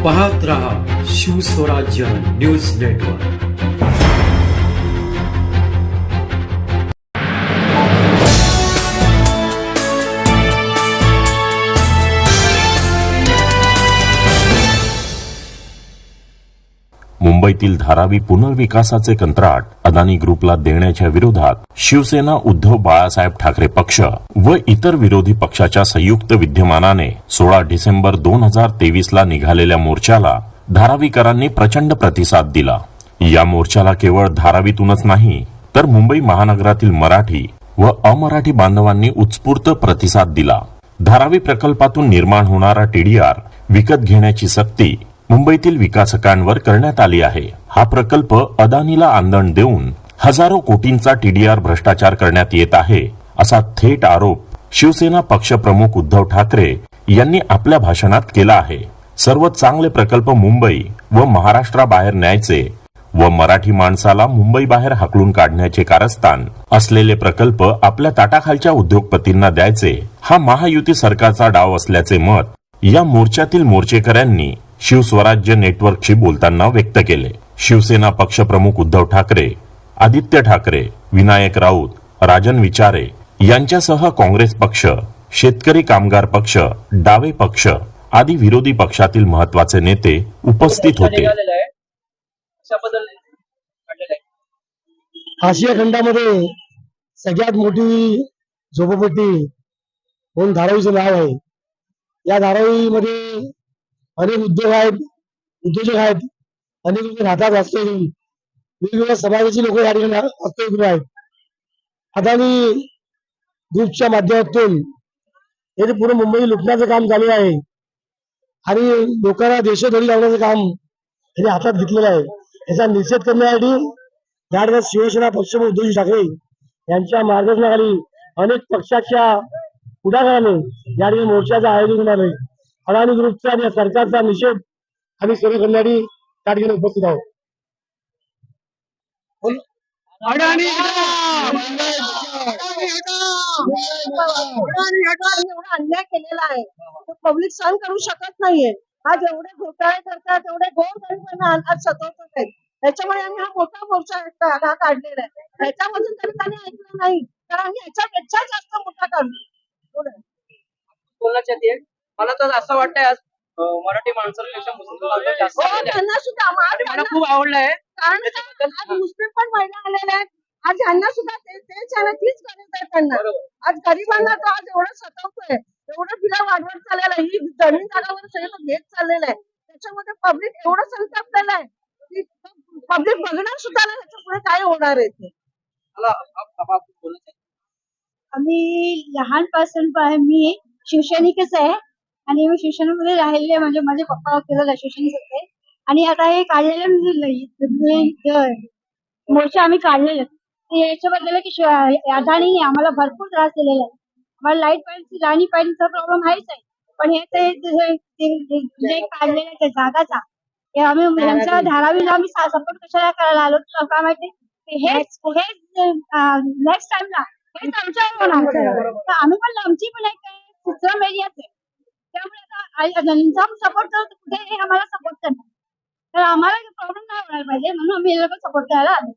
पाहत रहा Shivswarajya news network. मुंबईतील धारावी पुनर्विकासाचे कंत्राट अदानी ग्रुपला देण्याच्या विरोधात शिवसेना उद्धव बाळासाहेब ठाकरे पक्ष व इतर विरोधी पक्षाच्या संयुक्त विद्यमानाने 16 डिसेंबर 2023 ला निघालेल्या मोर्चाला धारावीकरांनी प्रचंड प्रतिसाद दिला। या मोर्चाला केवळ धारावीतूनच नाही तर मुंबई महानगरातील मराठी व अमराठी बांधवांनी उत्स्फूर्त प्रतिसाद दिला। धारावी प्रकल्पातून निर्माण होणारा टीडीआर विकत घेण्याची सक्ती मुंबईतील विकासकांवर करण्यात आली आहे। हा प्रकल्प अदानीला आंदण देऊन हजारो कोटींचा टीडीआर भ्रष्टाचार करण्यात येत आहे, असा थेट आरोप शिवसेना पक्षप्रमुख उद्धव ठाकरे यांनी आपल्या भाषणात केला आहे। सर्व चांगले प्रकल्प मुंबई व महाराष्ट्राबाहेर न्यायचे व मराठी माणसाला मुंबई बाहेर हाकलून काढण्याचे कारस्थान असलेले प्रकल्प आपल्या ताटाखालच्या उद्योगपतींना द्यायचे, हा महायुती सरकारचा डाव असल्याचे मत या मोर्चातील मोर्चेकऱ्यांनी शिवस्वराज्य नेटवर्कशी बोलताना व्यक्त केले। शिवसेना पक्षप्रमुख उद्धव ठाकरे, आदित्य ठाकरे, विनायक राऊत, राजन विचारे यांच्यासह काँग्रेस पक्ष, शेतकरी कामगार पक्ष, डावे पक्ष आदी विरोधी पक्षातील महत्वाचे नेते उपस्थित होते। आशिया खंडामध्ये सगळ्यात मोठी झोपडपट्टी म्हणून धारावीचं नाव आहे। या धारावीमध्ये अनेक उद्योग आहेत, उद्योजक आहेत, अनेक लोक राहतात, वास्तव्य करून वेगवेगळ्या समाजाची लोक या ठिकाणी वास्तव्य करून आहेत। अदानी ग्रुपच्या माध्यमातून हे पूर्ण मुंबई लुटण्याचं काम चालू आहे आणि लोकांना देशोधडी लावण्याचं काम त्यांनी हातात घेतलेलं आहे। याचा निषेध करण्यासाठी या ठिकाणी शिवसेना पक्षप्रमुख उद्धव ठाकरे यांच्या मार्गदर्शनाखाली अनेक पक्षाच्या पुढाकाराने या ठिकाणी मोर्चाचं आयोजन करणार आहे। अदानी ग्रुपचा आणि सरकारचा निषेध आम्ही सर्व करण्यासाठी त्या ठिकाणी उपस्थित आहोत। अन्याय केलेला आहे तो पब्लिक सहन करू शकत नाहीये। आज एवढे घोटाळे करतात, एवढे गोरगरिबांना आज सतवतात आहेत, त्याच्यामुळे आम्ही हा मोठा मोर्चा काढलेला आहे। त्याच्यामधून तरी त्यांनी ऐकलं नाही तर आम्ही याच्यापेक्षा जास्त मोठा काढू। मला तर असं वाटतंय आज मराठी माणसांपेक्षा मुस्लिम जास्त त्यांना सुद्धा मला खूप आवडलंय, कारण आज मुस्लिम पण महिला आलेल्या आहेत। आज यांना सुद्धा तेच आहे, तीच गरज आहे त्यांना। आज गरिबांना तो आज एवढं सतवतोय, एवढं तिला वाढवत चाललेलं आहे, ही जमीन जागावर सगळं घेत चाललेलं आहे। त्याच्यामध्ये पब्लिक एवढं संतापलेलं आहे की पब्लिक बघणार सुद्धा नाही त्याच्या पुढे काय होणार आहे ते। आम्ही लहानपासून मी शिवसैनिकच आहे आणि मी शिवसेनेमध्ये राहिले, म्हणजे माझे पप्पा केलेलं शिवसैनिक होते आणि आता हे काढलेलं मोर्चा आम्ही काढलेलं याच्याबद्दल की अदानी आम्हाला भरपूर त्रास दिलेला आहे। आम्हाला लाईट पाणीचा प्रॉब्लेम आहेच आहे, पण हे काढलेलं त्या जागाचा आम्ही यांच्या धारावीला आम्ही सपोर्ट कशाला करायला आलो का माहिती, हेच नेक्स्ट टाइमला हेच आमच्या होणार। आम्ही पण आमची पण एक सिस्टम एरियाच आहे, त्यामुळे आता निजाम सपोर्ट करतो कुठे हे आम्हाला सपोर्ट करणार, तर आम्हाला प्रॉब्लेम नाही होणार पाहिजे म्हणून आम्ही हे लोक सपोर्ट करायला आलो।